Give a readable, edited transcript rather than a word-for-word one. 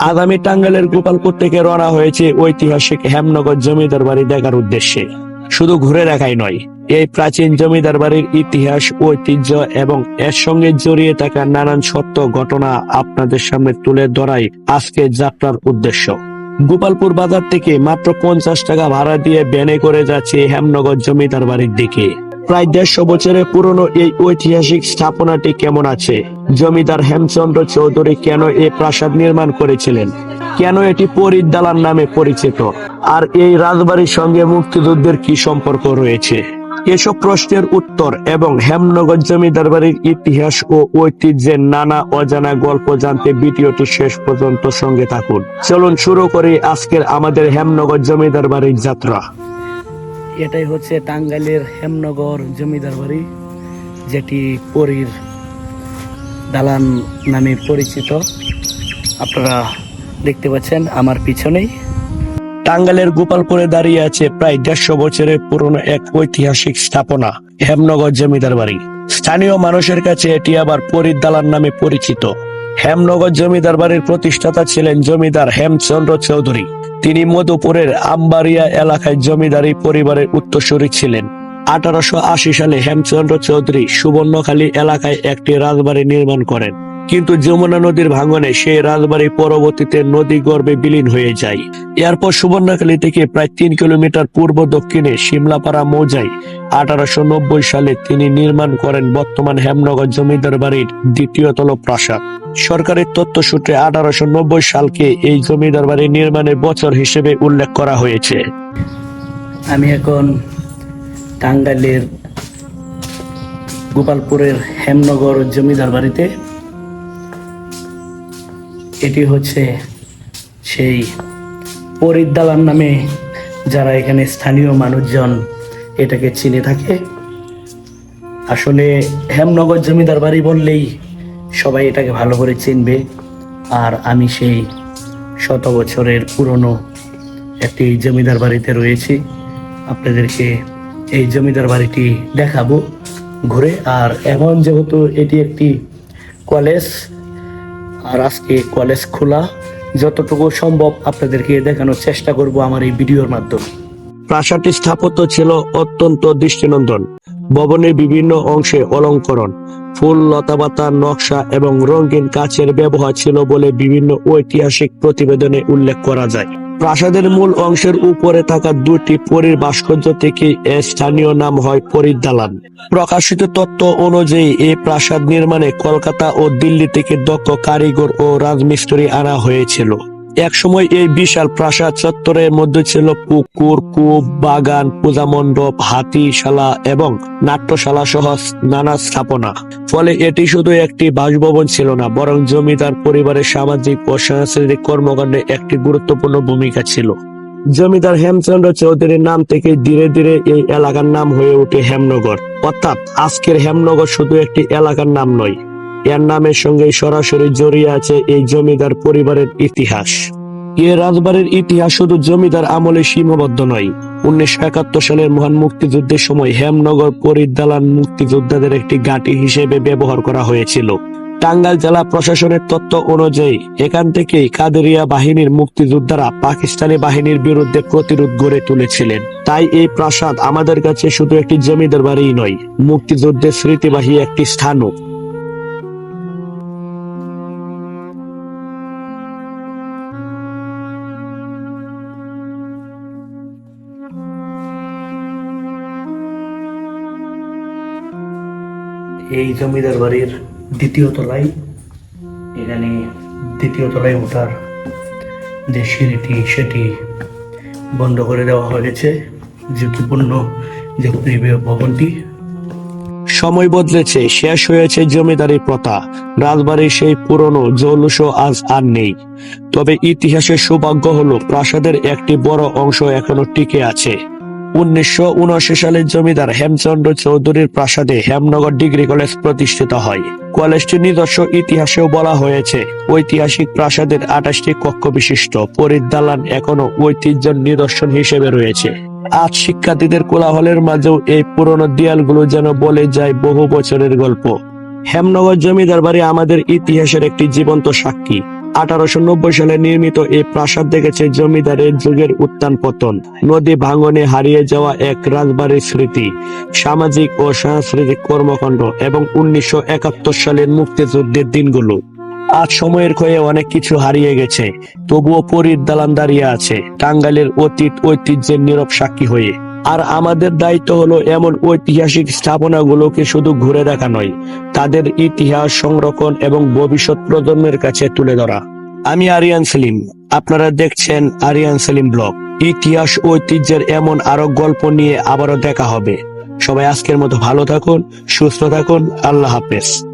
আজ আমি টাঙ্গাইলের গোপালপুর থেকে রওনা হয়েছে ঐতিহাসিক হেমনগর জমিদার বাড়ি দেখার উদ্দেশ্যে। শুধু ঘুরে দেখাই নয়, এই প্রাচীন জমিদার বাড়ির ইতিহাস, ঐতিহ্য এবং এর সঙ্গে জড়িয়ে থাকা নানান সত্য ঘটনা আপনাদের সামনে তুলে ধরাই আজকের যাত্রার উদ্দেশ্য। গোপালপুর বাজার থেকে মাত্র 50 টাকা ভাড়া দিয়ে ভ্যানে করে যাচ্ছে হেমনগর জমিদার বাড়ির দিকে। প্রায় 150 বছরের পুরনো এই ঐতিহাসিক স্থাপনাটি কেমন আছে, জমিদার হেমচন্দ্র চৌধুরী কেন এই প্রাসাদ নির্মাণ করেছিলেন, কেন এটি পরীর দালান নামে পরিচিত, আর এই রাজবাড়ির সঙ্গে মুক্তিযুদ্ধের কি সম্পর্ক রয়েছে, এসব প্রশ্নের উত্তর এবং হেমনগর জমিদার বাড়ির ইতিহাস ও ঐতিহ্যের নানা অজানা গল্প জানতে ভিডিওটি শেষ পর্যন্ত সঙ্গে থাকুন। চলুন শুরু করি আজকের আমাদের হেমনগর জমিদার বাড়ির যাত্রা। এটাই হচ্ছে টাঙ্গাইলের হেমনগর জমিদার বাড়ি, যেটি পরীর দালান নামে পরিচিত। আপনারা দেখতে পাচ্ছেন আমার পিছনেই। টাঙ্গাইলের গোপালপুরে দাঁড়িয়ে আছে প্রায় 150 বছরের পুরনো এক ঐতিহাসিক স্থাপনা হেমনগর জমিদার বাড়ি। স্থানীয় মানুষের কাছে এটি আবার পরীর দালান নামে পরিচিত। হেমনগর জমিদার বাড়ির প্রতিষ্ঠাতা ছিলেন জমিদার হেমচন্দ্র চৌধুরী। তিনি মধুপুরের আমবাড়িয়া এলাকায় জমিদারি পরিবারের উত্তরসূরি ছিলেন। 1880 সালে হেমচন্দ্র চৌধুরী সুবর্ণখালী এলাকায় একটি রাজবাড়ি নির্মাণ করেন, কিন্তু যমুনা নদীর ভাঙনে সেই রাজবাড়ি পরবর্তীতে নদী গর্ভে বিলীন হয়ে যায়। এরপর সুবর্ণখালী থেকে প্রায় 3 কিলোমিটার পূর্ব দক্ষিণে শিমলাপাড়া মৌজায় 1890 সালে তিনি নির্মাণ করেন বর্তমান হেমনগর জমিদার বাড়ির দ্বিতীয় তল প্রাসাদ। সরকারি তথ্য সূত্রে 1890 সালকে এই জমিদার বাড়ি নির্মাণের বছর হিসেবে উল্লেখ করা হয়েছে। আমি এখন টাঙ্গাইলের গোপালপুরের হেমনগর জমিদার বাড়িতে। এটি হচ্ছে সেই পরীর দালান নামে যারা এখানে স্থানীয় মানুষজন এটাকে চিনে থাকে। আসলে হেমনগর জমিদার বাড়ি বললেই সবাই এটাকে ভালো করে চিনবে। আর আমি সেই 100 বছরের পুরনো একটি জমিদার বাড়িতে রয়েছি। আপনাদেরকে এই জমিদার বাড়িটি দেখাবো ঘুরে। আর এখন যেহেতু এটি একটি কলেজ, আর আজকে কলেজ খোলা, যতটুকু সম্ভব আপনাদেরকে দেখানোর চেষ্টা করব আমার এই ভিডিওর মাধ্যমে। প্রাসাদটির স্থাপত্য ছিল অত্যন্ত দৃষ্টিনন্দন। ভবনের বিভিন্ন অংশে অলঙ্করণ, ফুল, লতাপাতা, নকশা এবং রঙিন কাচের ব্যবহার ছিল বলে বিভিন্ন ঐতিহাসিক প্রতিবেদনে উল্লেখ করা যায়। প্রাসাদের মূল অংশের উপরে থাকা 2টি পরীর ভাস্কর্য থেকে এর স্থানীয় নাম হয় পরীর দালান। প্রকাশিত তথ্য অনুযায়ী এই প্রাসাদ নির্মাণে কলকাতা ও দিল্লি থেকে দক্ষ কারিগর ও রাজমিস্ত্রি আনা হয়েছিল। একসময় এই বিশাল প্রাসাদ চত্বরের মধ্যে ছিল পুকুর, কূপ, বাগান, পূজা মণ্ডপ, হাতিশালা এবং নাট্যশালা সহ নানা স্থাপনা। ফলে এটি শুধু একটি বাসভবন ছিল না, বরং জমিদার পরিবারের সামাজিক ও সাংস্কৃতিক কর্মকাণ্ডে একটি গুরুত্বপূর্ণ ভূমিকা ছিল। জমিদার হেমচন্দ্র চৌধুরীর নাম থেকে ধীরে ধীরে এই এলাকার নাম হয়ে ওঠে হেমনগর। অর্থাৎ আজকের হেমনগর শুধু একটি এলাকার নাম নয়, এর নামের সঙ্গে সরাসরি জড়িয়ে আছে এই জমিদার পরিবারের ইতিহাস। এই রাজবাড়ির ইতিহাস শুধু জমিদার আমলে সীমাবদ্ধ নয়। 1971 সালের মহান মুক্তিযুদ্ধের সময় হেমনগর পরীর দালান মুক্তিযোদ্ধাদের একটি ঘাঁটি হিসেবে ব্যবহার করা হয়েছিল। টাঙ্গাইল জেলা প্রশাসনের তথ্য অনুযায়ী এখান থেকেই কাদেরিয়া বাহিনীর মুক্তিযোদ্ধারা পাকিস্তানি বাহিনীর বিরুদ্ধে প্রতিরোধ গড়ে তুলেছিলেন। তাই এই প্রাসাদ আমাদের কাছে শুধু একটি জমিদার বাড়িই নয়, মুক্তিযুদ্ধের স্মৃতিবাহী একটি স্থানও। এই জমিদার বাড়ির দ্বিতীয় তলায়, এখানে দ্বিতীয় তলায় ওঠার যে সিঁড়িটি সেটি বন্ধ করে দেওয়া হয়েছে। ঝুঁকিপূর্ণ যে প্রিয় ভবনটি। সময় বদলেছে, শেষ হয়েছে জমিদারি প্রথা, রাজবাড়ির সেই পুরনো জৌলুসও আজ আর নেই। তবে ইতিহাসের সৌভাগ্য হলো প্রাসাদের একটি বড় অংশ এখনো টিকে আছে। 1979 সালে জমিদার হেমচন্দ্র চৌধুরীর প্রাসাদে হেমনগর ডিগ্রি কলেজ প্রতিষ্ঠিত হয়। কলেজটির নিজস্ব ইতিহাসেও বলা হয়েছে, ঐতিহাসিক প্রাসাদের 28টি কক্ষ বিশিষ্ট পরীর দালান এখনো ঐতিহ্যের নিদর্শন হিসেবে রয়েছে। আজ শিক্ষার্থীদের কোলাহলের মাঝেও এই পুরনো দেয়ালগুলো যেন বলে যায় বহু বছরের গল্প। হেমনগর জমিদার বাড়ি আমাদের ইতিহাসের একটি জীবন্ত সাক্ষী। 1890 সালে নির্মিত এই প্রাসাদ দেখেছে জমিদারের যুগের উত্থান পতন, নদী ভাঙনে হারিয়ে যাওয়া এক রাজবাড়ির স্মৃতি, সামাজিক ও সাংস্কৃতিক কর্মকাণ্ড এবং 1971 সালের মুক্তিযুদ্ধের দিনগুলো। আজ সময়ের ক্ষয়ে অনেক কিছু হারিয়ে গেছে, তবুও পরীর দালান দাঁড়িয়ে আছে টাঙ্গাইলের অতীত ঐতিহ্যের নীরব সাক্ষী হয়ে। আর আমাদের দায়িত্ব হলো এমন ঐতিহাসিক স্থাপনাগুলোকে শুধু ঘুরে দেখা নয়, তাদের ইতিহাস সংরক্ষণ এবং ভবিষ্যৎ প্রজন্মের কাছে তুলে ধরা। আমি আরিয়ান সেলিম, আপনারা দেখছেন আরিয়ান সেলিম ব্লগ। ইতিহাস ঐতিহ্যের এমন আরো গল্প নিয়ে আবারও দেখা হবে। সবাই আজকের মতো ভালো থাকুন, সুস্থ থাকুন, আল্লাহ হাফেজ।